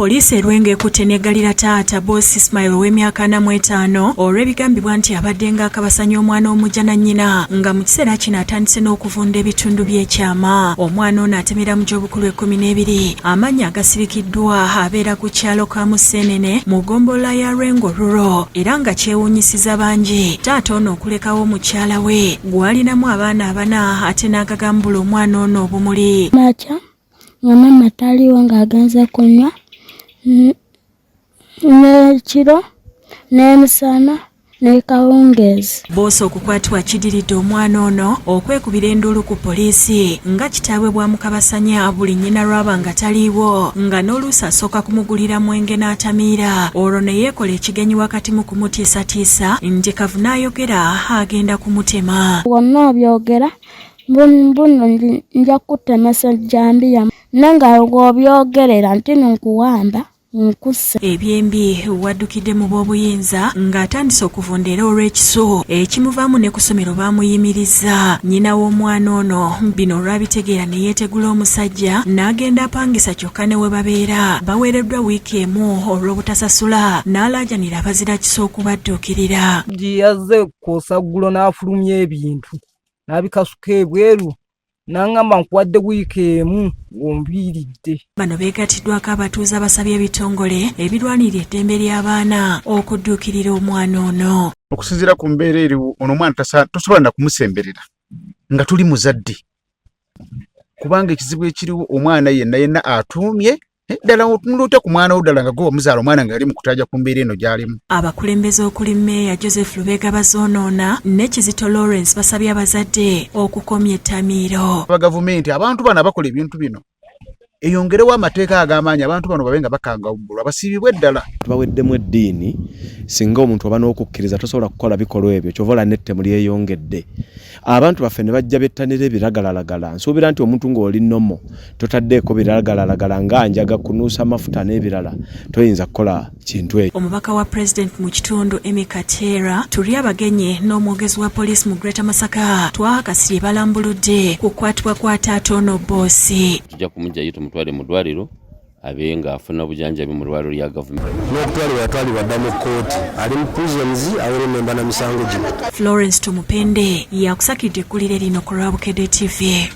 Poliisi Rwenge ekutte n'eggalira taata Boss Ismail ow'emyaka 45 olw'ebigambibwa nti abadde ng'akabasanya omwana omujja na nnyina nga mu kiseera kino atandise n'okuvunda ebitundu by'ekyama. Omwana ono atemera mu gy'obukulu 12. Amannya agasibikiddwa abeera ku kyalo ka Museenene mu ggombolola ya Rwengo Rural era nga kyewuunyisiza bangi. Taata ono okulekawo mukyala we gw'alinamu abaana 4 ate n'agagambula omwana ono obumuli. Makya nga mama taliwo ng'agenze kunywa n'ekiro n'emisana n'ekawungeezi. Boss okukwatibwa kidiridde omwana ono okwekubira enduulu ku poliisi nga kitaabwe bwamukabasanya buli nnyina lwaba nga taliiwo nga n'oluusi asooka kumugulira mwenge n'atamiira olwo ne yeekola ekigenyi wakati mu kumutiisatiisa nti kavunaayogera agenda kumutema. Wonna obyogera mbuno nja kutemesa jambiya nanga ng'obyogerera nti nkuwamba nkusse. Ebyembi waddukidde mu b'obuyinza ng'atandise okuvundera olw'ekiso ekimuvaamu ne ku ssomero baamuyimiriza. Nnyina w'omwana ono bino olwabitegeera ne yeetegula omusajja n'agenda apangisa kyokka ne we babeera. Baweereddwa wiiki emu olw'obutasasula n'alaajanira abazira kiso okubadduukirira. Yazze kosaggulo n'afulumya ebintu n'abikasuka ebweru n'angamba nkuwadde wiiki emu ng'ombiiridde. Bano beegatiddwako abatuuze abasabye ebitongole ebirwanirira eddembe ly'abaana okudduukirira omwana ono. Okusinziira ku mbeera eriwo ono omwana tosobola na kumusemberera nga tuli muzadde kubanga ekizibu ekiriwo omwana yenna atuumye ddala otunula ku mwana wo ddala nga gwe omuzaala omwana nga yali mu kutaaja ku mbeera eno gy'alimu. Abakulembeze okuli Meeya Joseph Lubega Bazoonoona ne Kizito Lawrence basabye abazadde okukomya ettamiiro. Gavumenti abantu bano abakola ebintu bino eyongerewo amateeka ag'amaanyi abantu bano babe nga bakangawubbulwa basiibibwe ddala. Tubaweddemu eddiini singa omuntu oba n'okukkiriza tosobola kukola bikolwa ebyo kyovola n'ettemu lyeyongedde. Abantu baffe ne bajja bettanira ebiragalalagala. Nsuubira nti omuntu ng'oli nnomo totaddeeko biragalalagala nga njaga kunuusa amafuta n'ebirala toyinza kukola kintu ekyo. Omubaka wa President mu kitundu Emmy Kateera tuli abagenyi n'omwogezi wa poliisi mu Greater Masaka twakasirye balambuludde ku kukwatibwa kwa taata ono Boss. Tujja kumujjayo tumutwale mu ddwaliro abe ng'afuna obujanjabi mu ddwaliro lya gavumenti. N'okutwalibwa yatwalibwa dda mu kkooti ali mu prisons awere na misango gino. Florence Tumupende yakusakidde eggulire lino ku Lwabukedde TV.